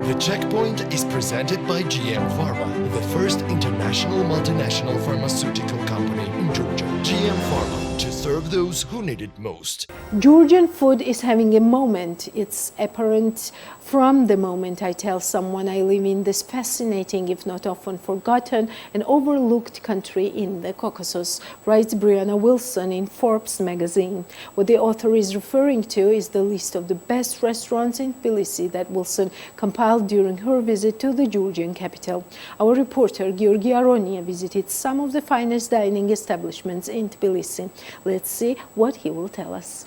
The Checkpoint is presented by GM Pharma, the first international multinational pharmaceutical company in Georgia. GM Pharma, to serve those who need it most. Georgian food is having a moment. It's apparent from the moment I tell someone I live in this fascinating, if not often forgotten, and overlooked country in the Caucasus, writes Breanna Wilson in Forbes magazine. What the author is referring to is the list of the best restaurants in Tbilisi that Wilson compiled during her visit to the Georgian capital. Our reporter Georgy Aronia visited some of the finest dining establishments in Tbilisi. Let's see what he will tell us.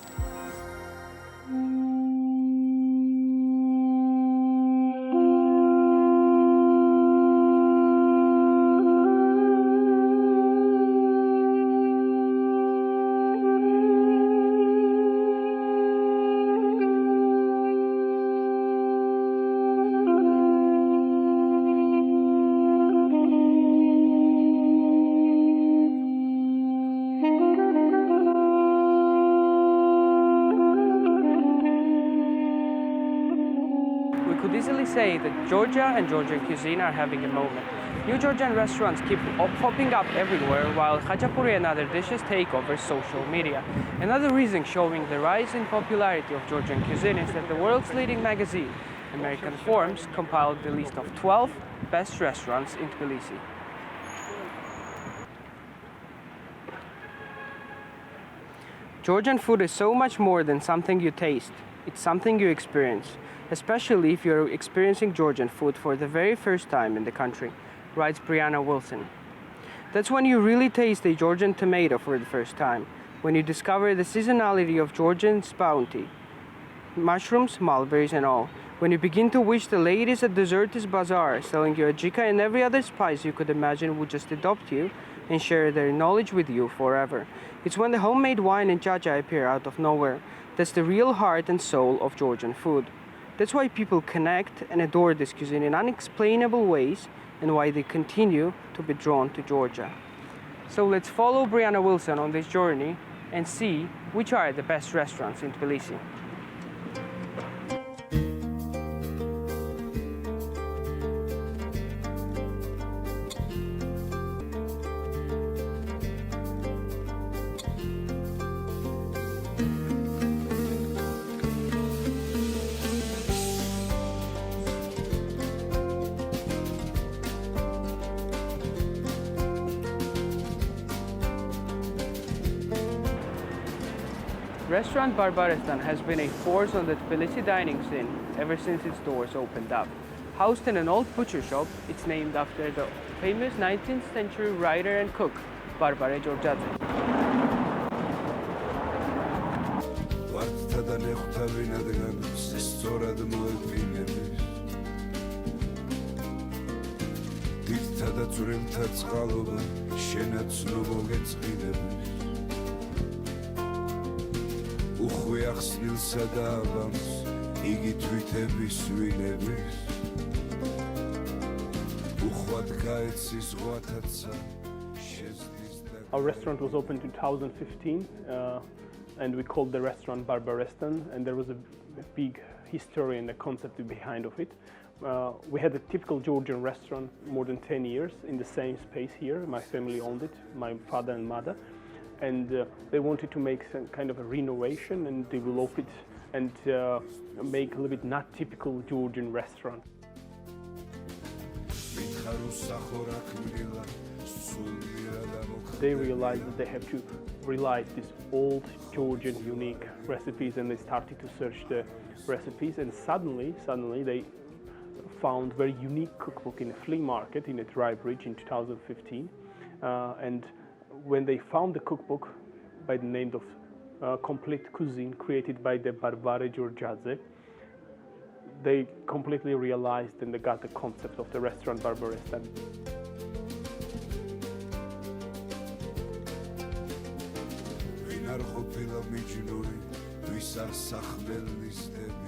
We could easily say that Georgia and Georgian cuisine are having a moment. New Georgian restaurants keep popping up everywhere, while khachapuri and other dishes take over social media. Another reason showing the rise in popularity of Georgian cuisine is that the world's leading magazine, American Forbes, compiled the list of 12 best restaurants in Tbilisi. Georgian food is so much more than something you taste. It's something you experience, especially if you're experiencing Georgian food for the very first time in the country, writes Breanna Wilson. That's when you really taste a Georgian tomato for the first time, when you discover the seasonality of Georgian's bounty, mushrooms, mulberries and all, when you begin to wish the ladies at Desert's Bazaar selling you ajika and every other spice you could imagine would just adopt you and share their knowledge with you forever. It's when the homemade wine and chacha appear out of nowhere. That's the real heart and soul of Georgian food. That's why people connect and adore this cuisine in unexplainable ways and why they continue to be drawn to Georgia. So let's follow Breanna Wilson on this journey and see which are the best restaurants in Tbilisi. Restaurant Barbarestan has been a force on the Tbilisi dining scene ever since its doors opened up. Housed in an old butcher shop, it's named after the famous 19th century writer and cook, Barbare Georgiadze. Our restaurant was opened in 2015 and we called the restaurant Barbarestan, and there was a big history and the concept behind of it. We had a typical Georgian restaurant more than 10 years in the same space here. My family owned it, my father and mother, and they wanted to make some kind of a renovation and develop it and make a little bit not typical Georgian restaurant. They realized that they have to realize these old Georgian unique recipes, and they started to search the recipes, and suddenly they found very unique cookbook in a flea market in a dry bridge in 2015, and when they found the cookbook by the name of Complete Cuisine created by the Barbare Georgiadze, they completely realized and they got the concept of the restaurant Barbarestan.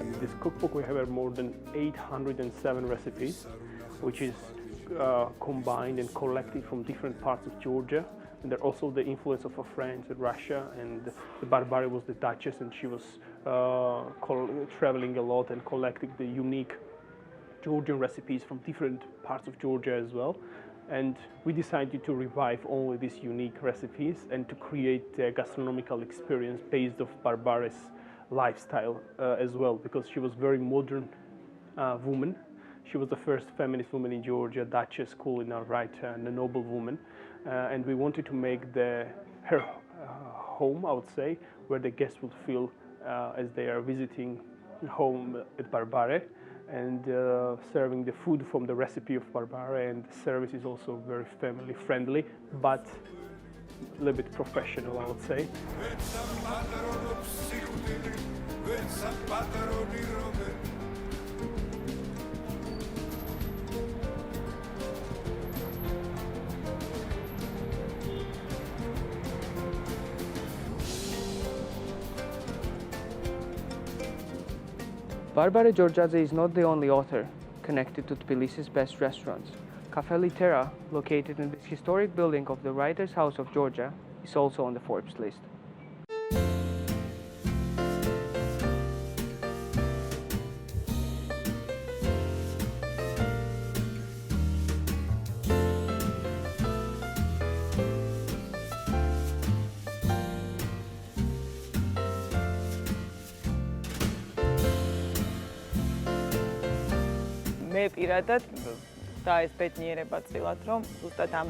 In this cookbook we have more than 807 recipes, which is combined and collected from different parts of Georgia. And there also the influence of France and Russia, and the Barbare was the Duchess, and she was traveling a lot and collecting the unique Georgian recipes from different parts of Georgia as well. And we decided to revive only these unique recipes and to create a gastronomical experience based off Barbares lifestyle as well, because she was very modern woman. She was the first feminist woman in Georgia, Duchess, culinary writer, and a noble woman. And we wanted to make her home, I would say, where the guests would feel as they are visiting home at Barbare, and serving the food from the recipe of Barbare. And the service is also very family friendly, but a little bit professional, I would say. Barbare Georgiadze is not the only author connected to Tbilisi's best restaurants. Cafe Litera, located in this historic building of the Writers' House of Georgia, is also on the Forbes list.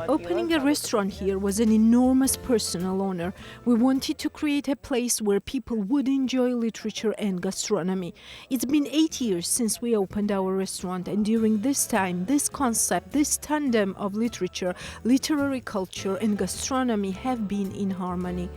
Opening a restaurant here was an enormous personal honor. We wanted to create a place where people would enjoy literature and gastronomy. It's been 8 years since we opened our restaurant, and during this time, this concept, this tandem of literature, literary culture, and gastronomy have been in harmony.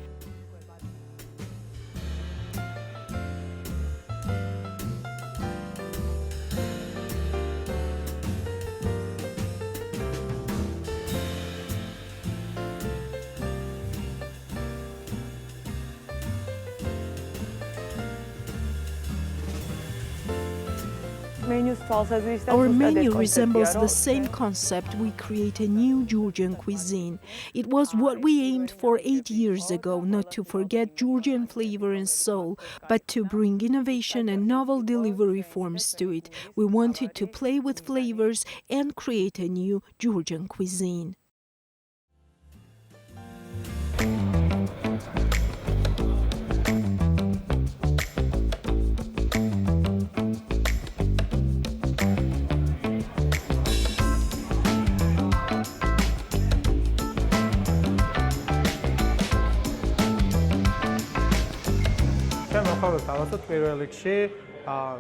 Our menu resembles the same concept. We create a new Georgian cuisine. It was what we aimed for 8 years ago, not to forget Georgian flavor and soul, but to bring innovation and novel delivery forms to it. We wanted to play with flavors and create a new Georgian cuisine.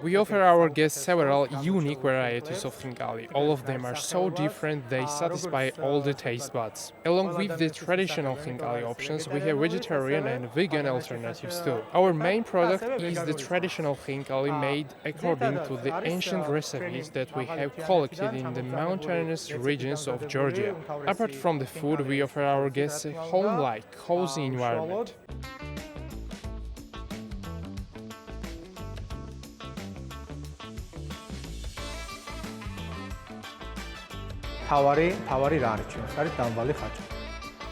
We offer our guests several unique varieties of khingali. All of them are so different, they satisfy all the taste buds. Along with the traditional khingali options, we have vegetarian and vegan alternatives too. Our main product is the traditional khingali made according to the ancient recipes that we have collected in the mountainous regions of Georgia. Apart from the food, we offer our guests a home-like, cozy environment.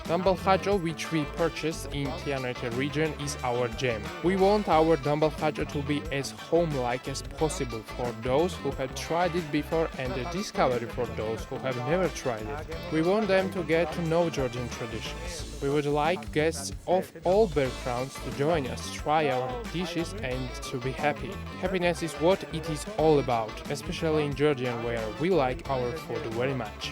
Dambal khacho, which we purchased in Tianete region, is our gem. We want our dambal khacho to be as home-like as possible for those who have tried it before and a discovery for those who have never tried it. We want them to get to know Georgian traditions. We would like guests of all backgrounds to join us, try our dishes and to be happy. Happiness is what it is all about, especially in Georgia where we like our food very much.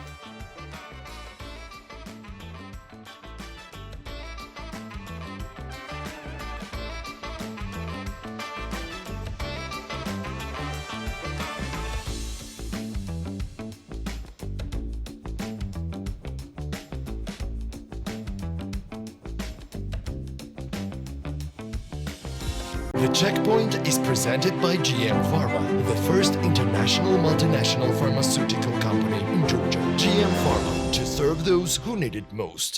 The Checkpoint is presented by GM Pharma, the first international multinational pharmaceutical company in Georgia. GM Pharma, to serve those who need it most.